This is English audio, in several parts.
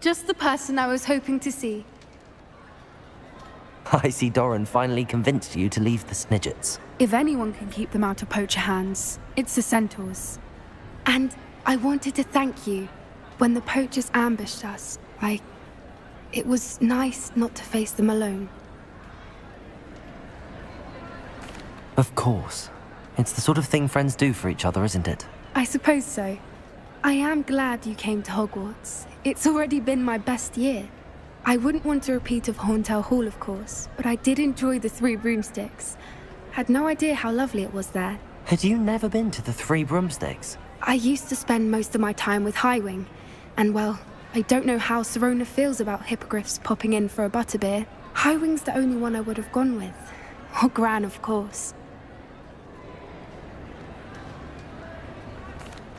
Just the person I was hoping to see. I see Doran finally convinced you to leave the Snidgets. If anyone can keep them out of poacher hands, it's the centaurs. And I wanted to thank you. When the poachers ambushed us, it was nice not to face them alone. Of course. It's the sort of thing friends do for each other, isn't it? I suppose so. I am glad you came to Hogwarts. It's already been my best year. I wouldn't want a repeat of Horntail Hall, of course, but I did enjoy the Three Broomsticks. Had no idea how lovely it was there. Had you never been to the Three Broomsticks? I used to spend most of my time with Highwing, and well, I don't know how Serona feels about hippogriffs popping in for a butterbeer. Highwing's the only one I would have gone with. Or Gran, of course.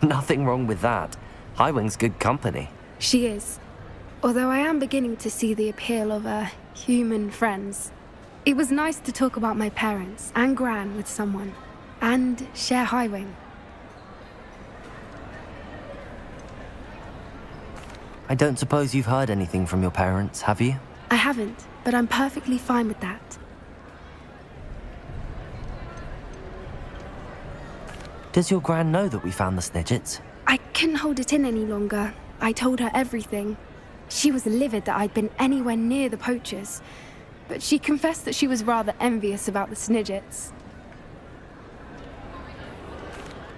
Nothing wrong with that. Highwing's good company. She is. Although I am beginning to see the appeal of human friends. It was nice to talk about my parents and Gran with someone, and share Highwing. I don't suppose you've heard anything from your parents, have you? I haven't, but I'm perfectly fine with that. Does your Gran know that we found the Snidgets? I couldn't hold it in any longer. I told her everything. She was livid that I'd been anywhere near the poachers, but she confessed that she was rather envious about the Snidgets.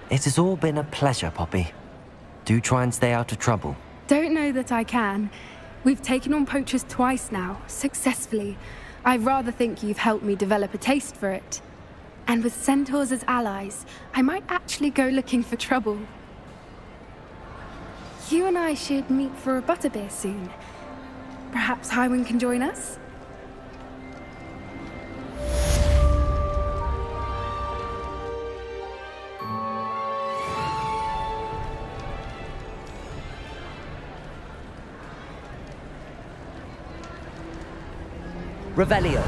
It has all been a pleasure, Poppy. Do try and stay out of trouble. Don't know that I can. We've taken on poachers twice now, successfully. I rather think you've helped me develop a taste for it. And with centaurs as allies, I might actually go looking for trouble. You and I should meet for a butterbeer soon. Perhaps Highwing can join us? Revelio.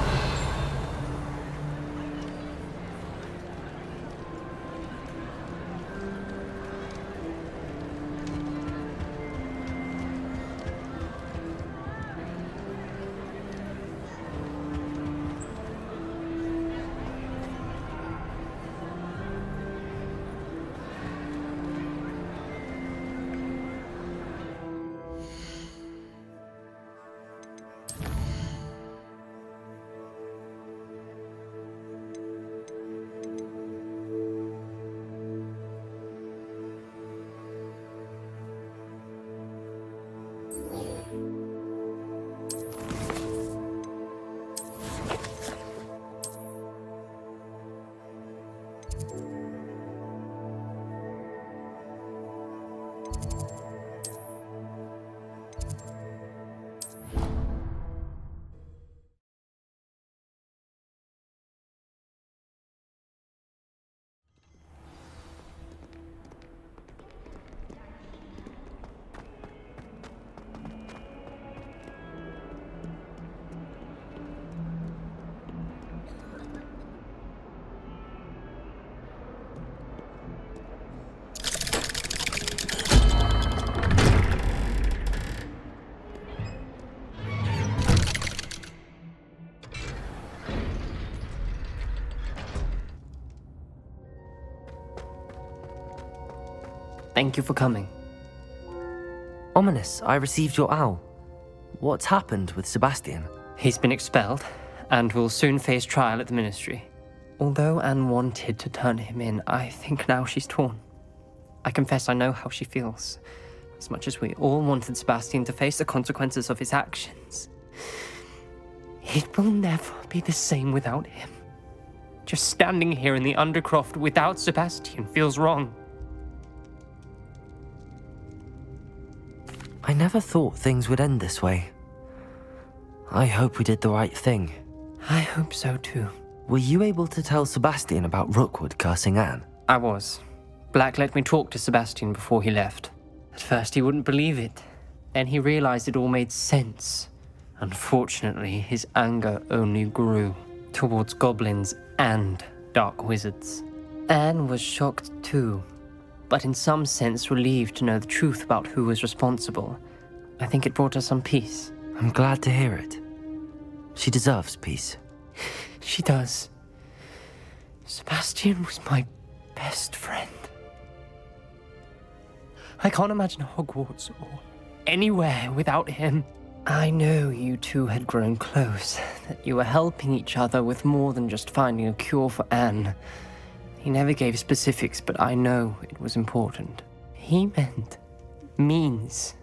Thank you for coming. Ominous, I received your owl. What's happened with Sebastian? He's been expelled, and will soon face trial at the Ministry. Although Anne wanted to turn him in, I think now she's torn. I confess I know how she feels. As much as we all wanted Sebastian to face the consequences of his actions. It will never be the same without him. Just standing here in the Undercroft without Sebastian feels wrong. I never thought things would end this way. I hope we did the right thing. I hope so too. Were you able to tell Sebastian about Rookwood cursing Anne? I was. Black let me talk to Sebastian before he left. At first he wouldn't believe it. Then he realized it all made sense. Unfortunately, his anger only grew towards goblins and dark wizards. Anne was shocked too, but in some sense relieved to know the truth about who was responsible. I think it brought her some peace. I'm glad to hear it. She deserves peace. She does. Sebastian was my best friend. I can't imagine Hogwarts or anywhere without him. I know you two had grown close, that you were helping each other with more than just finding a cure for Anne. He never gave specifics, but I know it was important. He means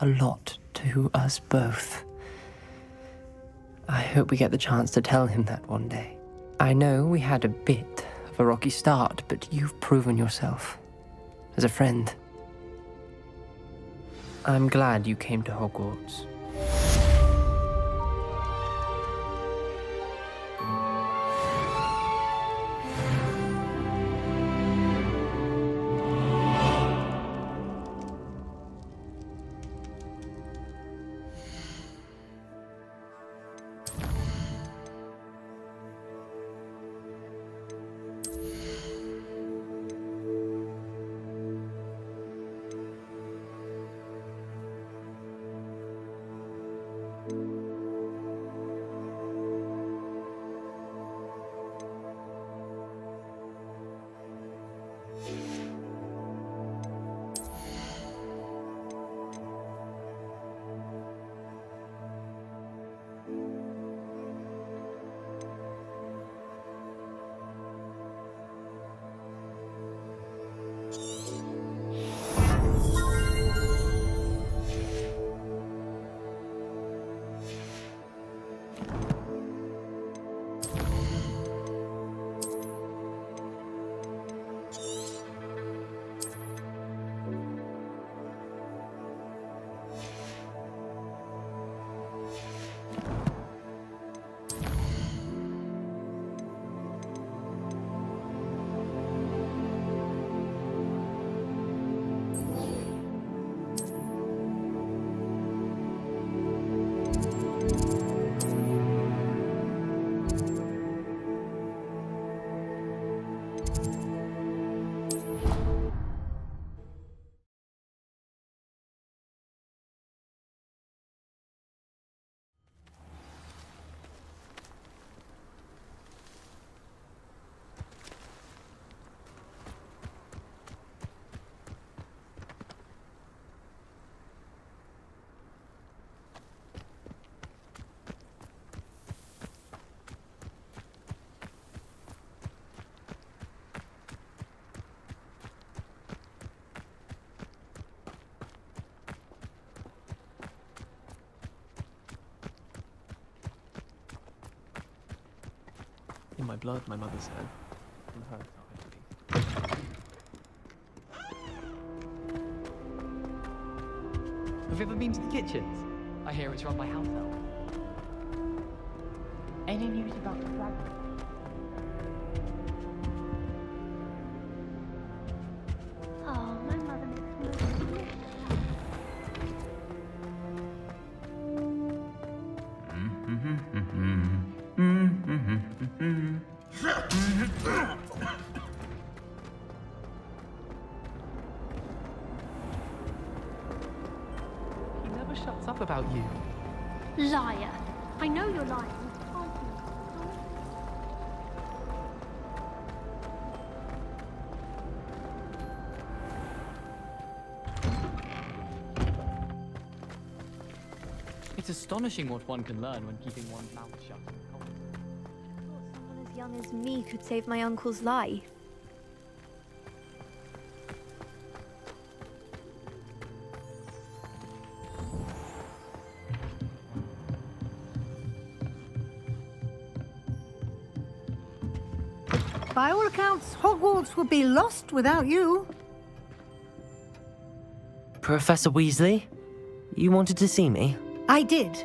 a lot to us both. I hope we get the chance to tell him that one day. I know we had a bit of a rocky start, but you've proven yourself as a friend. I'm glad you came to Hogwarts. In my blood, my mother said. In her, I believe. Have you ever been to the kitchens? I hear it's run by house elves. Any news about the dragon? Oh, my mother makes me delicious. He never shuts up about you. Liar. I know you're lying, aren't you? It's astonishing what one can learn when keeping one's mouth shut. I thought someone as young as me could save my uncle's life. By all accounts, Hogwarts would be lost without you. Professor Weasley, you wanted to see me? I did.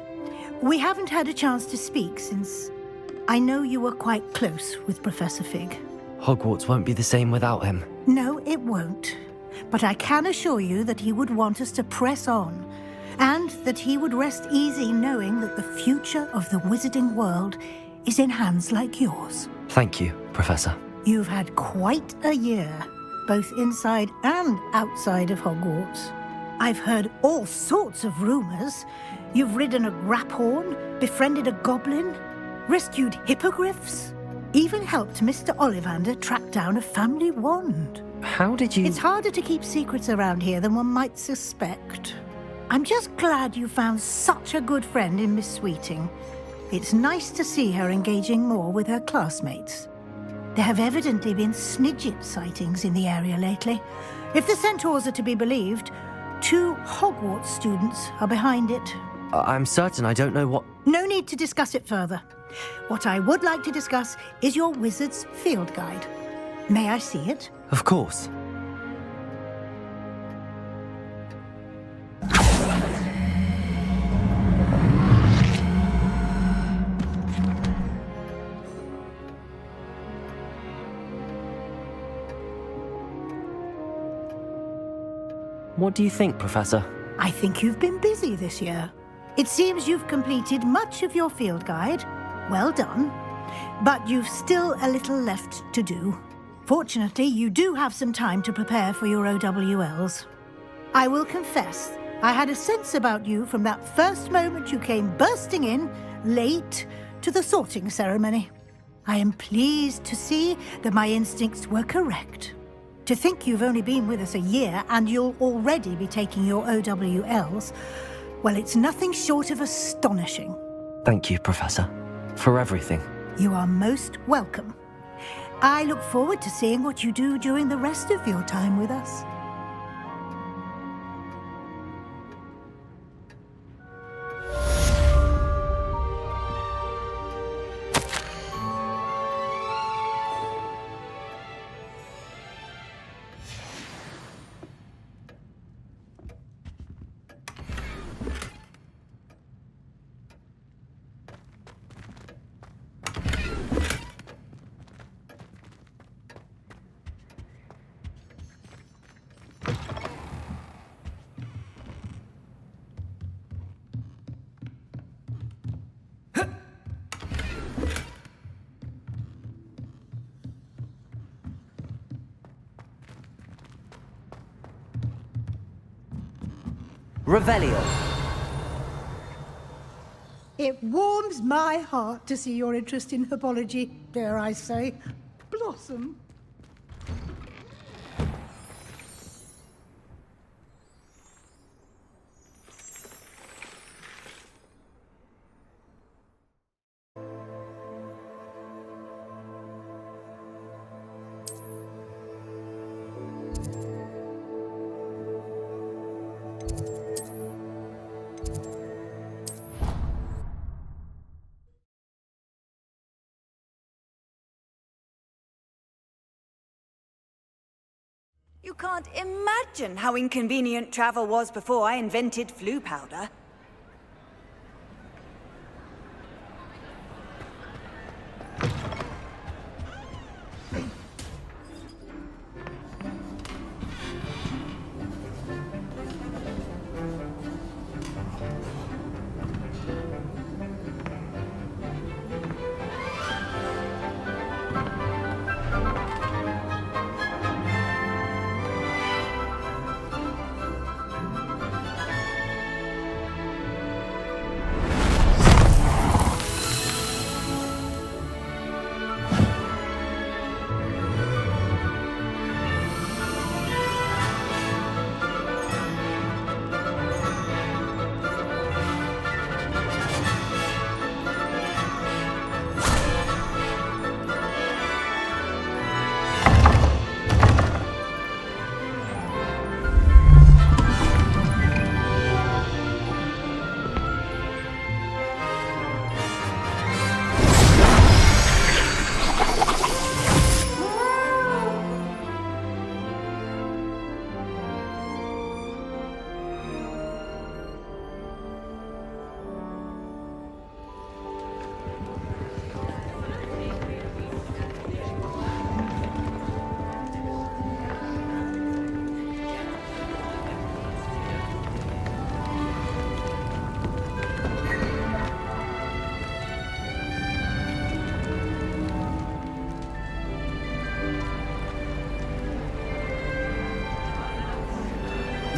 We haven't had a chance to speak since I know you were quite close with Professor Fig. Hogwarts won't be the same without him. No, it won't. But I can assure you that he would want us to press on, and that he would rest easy knowing that the future of the wizarding world is in hands like yours. Thank you, Professor. You've had quite a year, both inside and outside of Hogwarts. I've heard all sorts of rumors. You've ridden a graphorn, befriended a goblin, rescued hippogriffs, even helped Mr. Ollivander track down a family wand. How did you... It's harder to keep secrets around here than one might suspect. I'm just glad you found such a good friend in Miss Sweeting. It's nice to see her engaging more with her classmates. There have evidently been Snidget sightings in the area lately. If the centaurs are to be believed, 2 Hogwarts students are behind it. I'm certain I don't know what... No need to discuss it further. What I would like to discuss is your wizard's field guide. May I see it? Of course. What do you think, Professor? I think you've been busy this year. It seems you've completed much of your field guide. Well done. But you've still a little left to do. Fortunately, you do have some time to prepare for your OWLs. I will confess, I had a sense about you from that first moment you came bursting in, late, to the sorting ceremony. I am pleased to see that my instincts were correct. To think you've only been with us a year and you'll already be taking your OWLs, well, it's nothing short of astonishing. Thank you, Professor, for everything. You are most welcome. I look forward to seeing what you do during the rest of your time with us. Revelio. It warms my heart to see your interest in herbology, dare I say, blossom. You can't imagine how inconvenient travel was before I invented flu powder.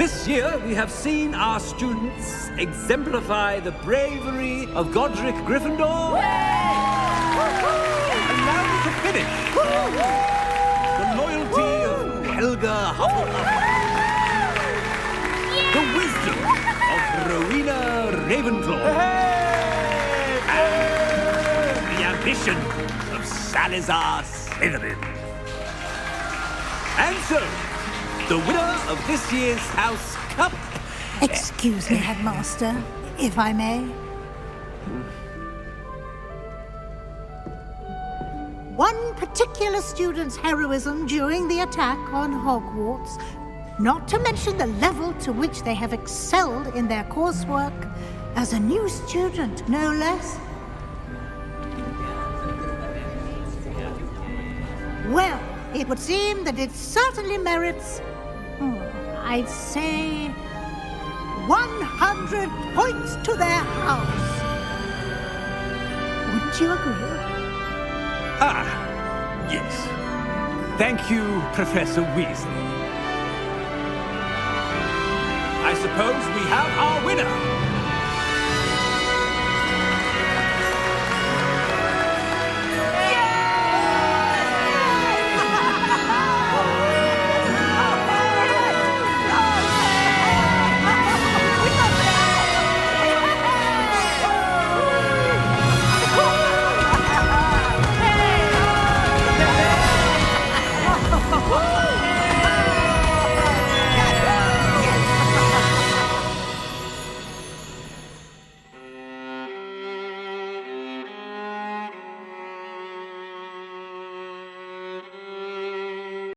This year, we have seen our students exemplify the bravery of Godric Gryffindor. Allow me to finish. The loyalty of Helga Hufflepuff. The wisdom of Rowena Ravenclaw. And the ambition of Salazar Slytherin. And so, the winner of this year's House Cup... Excuse me, Headmaster, if I may. One particular student's heroism during the attack on Hogwarts, not to mention the level to which they have excelled in their coursework, as a new student, no less. Well, it would seem that it certainly merits, I'd say, 100 points to their house. Would you agree? Ah, yes. Thank you, Professor Weasley. I suppose we have our winner.